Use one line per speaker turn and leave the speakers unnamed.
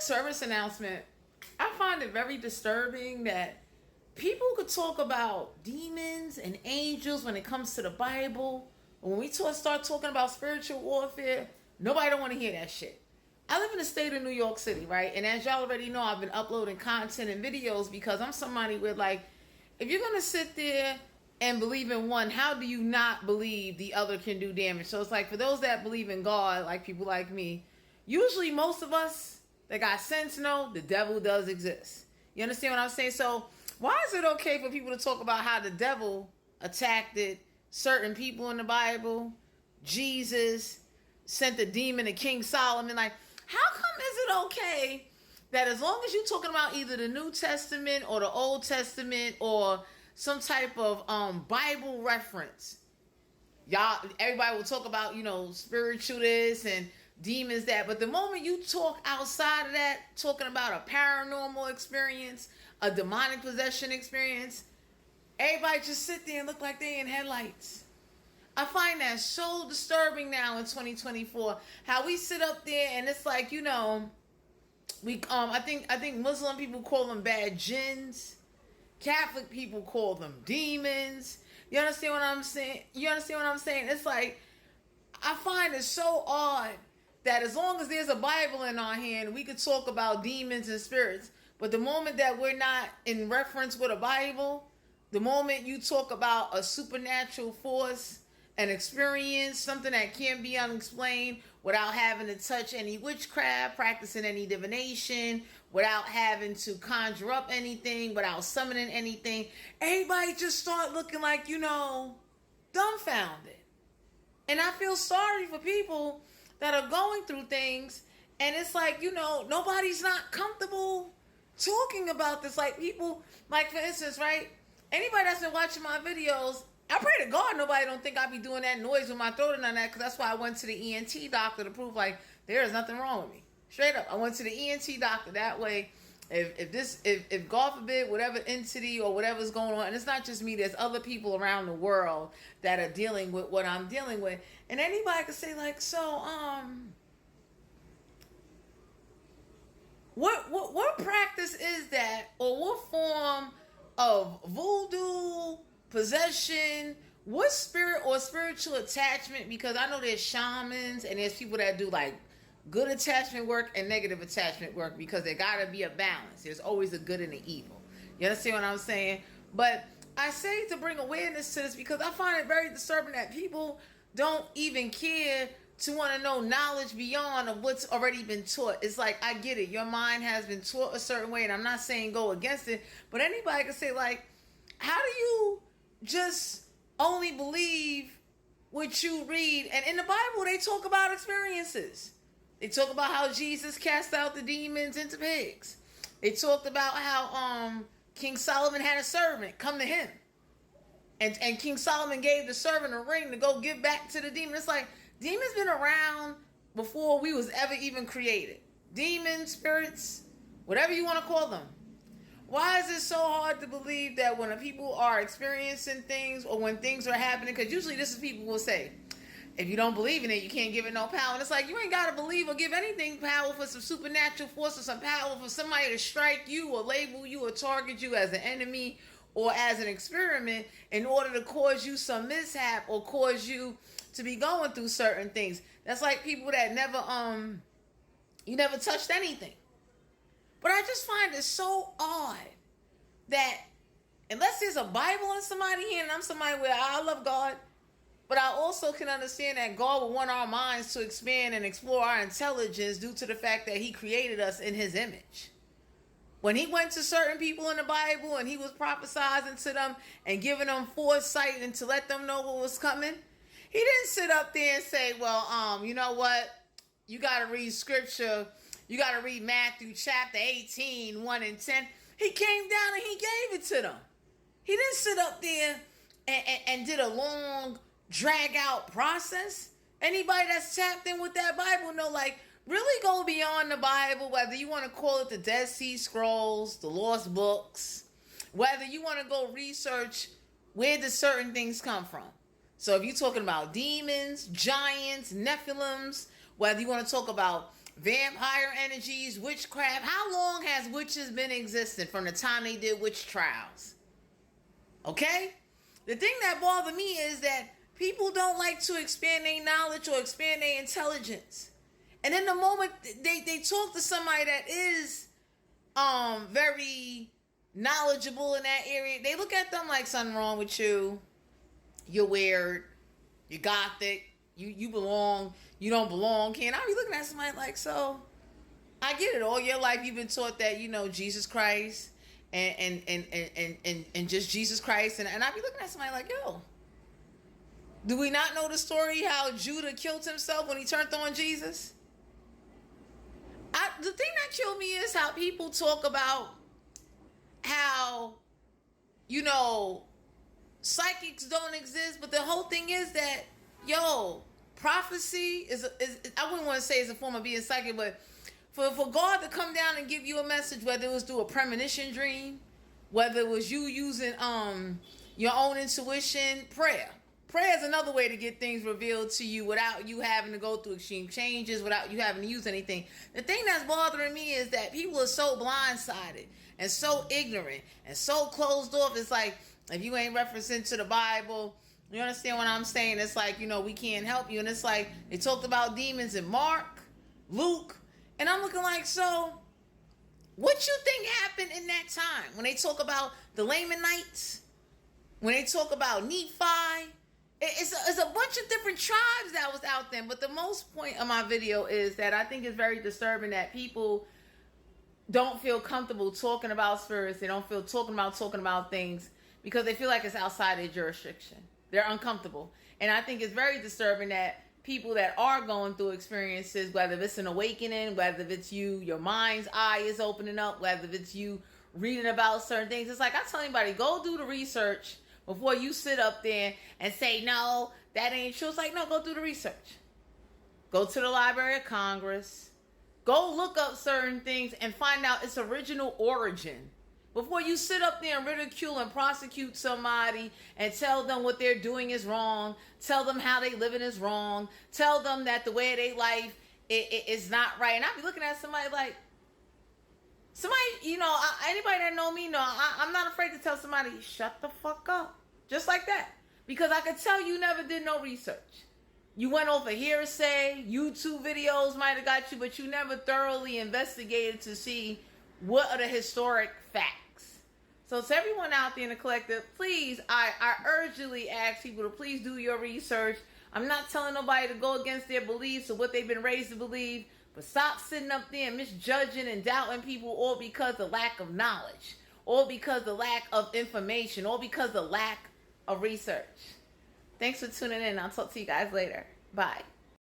service announcement. I find it very disturbing that people could talk about demons and angels when it comes to the Bible. When we start talking about spiritual warfare, nobody don't want to hear that shit. I live in the state of New York City, right? And as y'all already know, I've been uploading content and videos because I'm somebody with, like, if you're going to sit there and believe in one, how do you not believe the other can do damage? So it's like, for those that believe in God, like people like me, usually most of us that got sense know the devil does exist. You understand what I'm saying? So why is it okay for people to talk about how the devil attacked certain people in the Bible? Jesus sent the demon to King Solomon. Like, how come is it okay that as long as you're talking about either the New Testament or the Old Testament or some type of Bible reference, everybody will talk about, spiritual this and demons that, but the moment you talk outside of that, talking about a paranormal experience, a demonic possession experience, everybody just sit there and look like they in headlights. I find that so disturbing now in 2024. How we sit up there and it's like, I think Muslim people call them bad jinns. Catholic people call them demons. You understand what I'm saying? It's like, I find it so odd that as long as there's a Bible in our hand, we could talk about demons and spirits. But the moment that we're not in reference with a Bible, the moment you talk about a supernatural force, an experience, something that can't be unexplained without having to touch any witchcraft, practicing any divination, without having to conjure up anything, without summoning anything, everybody just start looking like, dumbfounded. And I feel sorry for people that are going through things, and it's like, nobody's not comfortable talking about this. Like, people, like, for instance, right? Anybody that's been watching my videos, I pray to God nobody don't think I be doing that noise with my throat and none of that, because that's why I went to the ENT doctor to prove, like, there is nothing wrong with me. Straight up. I went to the ENT doctor. That way, if God forbid, whatever entity or whatever's going on, and it's not just me, there's other people around the world that are dealing with what I'm dealing with. And anybody could say, like, so, what practice is that, or what form of voodoo, possession, what spirit or spiritual attachment? Because I know there's shamans and there's people that do, like, good attachment work and negative attachment work, because there gotta be a balance. There's always a good and an evil. You understand what I'm saying? But I say to bring awareness to this because I find it very disturbing that people don't even care to want to know knowledge beyond of what's already been taught. It's like, I get it. Your mind has been taught a certain way, and I'm not saying go against it, but anybody can say, like, how do you just only believe what you read? And in the Bible, they talk about experiences. They talk about how Jesus cast out the demons into pigs. They talked about how King Solomon had a servant come to him. And King Solomon gave the servant a ring to go give back to the demon. It's like, demons been around before we was ever even created. Demons, spirits, whatever you want to call them. Why is it so hard to believe that when people are experiencing things or when things are happening? Because usually this is people will say, if you don't believe in it, you can't give it no power. And it's like, you ain't got to believe or give anything power for some supernatural force or some power for somebody to strike you or label you or target you as an enemy or as an experiment in order to cause you some mishap or cause you to be going through certain things. That's like people that you never touched anything. But I just find it so odd that unless there's a Bible in somebody's hand, and I'm somebody where I love God, but I also can understand that God would want our minds to expand and explore our intelligence due to the fact that he created us in his image. When he went to certain people in the Bible and he was prophesizing to them and giving them foresight and to let them know what was coming, he didn't sit up there and say, well, you know what? You got to read scripture. You got to read Matthew chapter 18, 1 and 10. He came down and he gave it to them. He didn't sit up there and did a long, drag out process. Anybody that's tapped in with that Bible know, like, really go beyond the Bible, whether you want to call it the Dead Sea Scrolls, the Lost Books, whether you want to go research where do certain things come from. So if you're talking about demons, giants, Nephilims, whether you want to talk about vampire energies, witchcraft. How long has witches been existing from the time they did witch trials? Okay? The thing that bothers me is that people don't like to expand their knowledge or expand their intelligence. And in the moment they talk to somebody that is very knowledgeable in that area, they look at them like something wrong with you. You're weird. You're gothic. You belong. You don't belong. Can't I be looking at somebody like, so I get it. All your life you've been taught that, you know, Jesus Christ and just Jesus Christ. And I be looking at somebody like, yo, do we not know the story how Judah killed himself when he turned on Jesus? The thing that killed me is how people talk about how, you know, psychics don't exist, but the whole thing is that, yo, prophecy is I wouldn't want to say it's a form of being psychic, but for God to come down and give you a message, whether it was through a premonition dream, whether it was you using your own intuition, prayer is another way to get things revealed to you without you having to go through extreme changes, without you having to use anything. The thing that's bothering me is that people are so blindsided and so ignorant and so closed off. It's like, if you ain't referencing to the Bible, you understand what I'm saying? It's like, you know, we can't help you. And it's like, they talked about demons in Mark, Luke, and I'm looking like, so what you think happened in that time? When they talk about the Lamanites, when they talk about Nephi, it's a bunch of different tribes that was out there. But the most point of my video is that I think it's very disturbing that people don't feel comfortable talking about spirits. They don't feel talking about things because they feel like it's outside their jurisdiction. They're uncomfortable. And I think it's very disturbing that people that are going through experiences, whether it's an awakening, whether it's your mind's eye is opening up, whether it's you reading about certain things. It's like I tell anybody, go do the research before you sit up there and say, no, that ain't true. It's like, no, go do the research. Go to the Library of Congress. Go look up certain things and find out its original origin. Before you sit up there and ridicule and prosecute somebody and tell them what they're doing is wrong, tell them how they living is wrong, tell them that the way they life is not right. And I be looking at somebody like, somebody, you know, anybody that know me know I'm not afraid to tell somebody, shut the fuck up. Just like that. Because I could tell you never did no research. You went over hearsay, YouTube videos might have got you, but you never thoroughly investigated to see what are the historic facts. So to everyone out there in the collective, please, I urgently ask people to please do your research. I'm not telling nobody to go against their beliefs or what they've been raised to believe, but stop sitting up there and misjudging and doubting people all because of lack of knowledge, or because of lack of information, or because of lack of research. Thanks for tuning in. I'll talk to you guys later. Bye.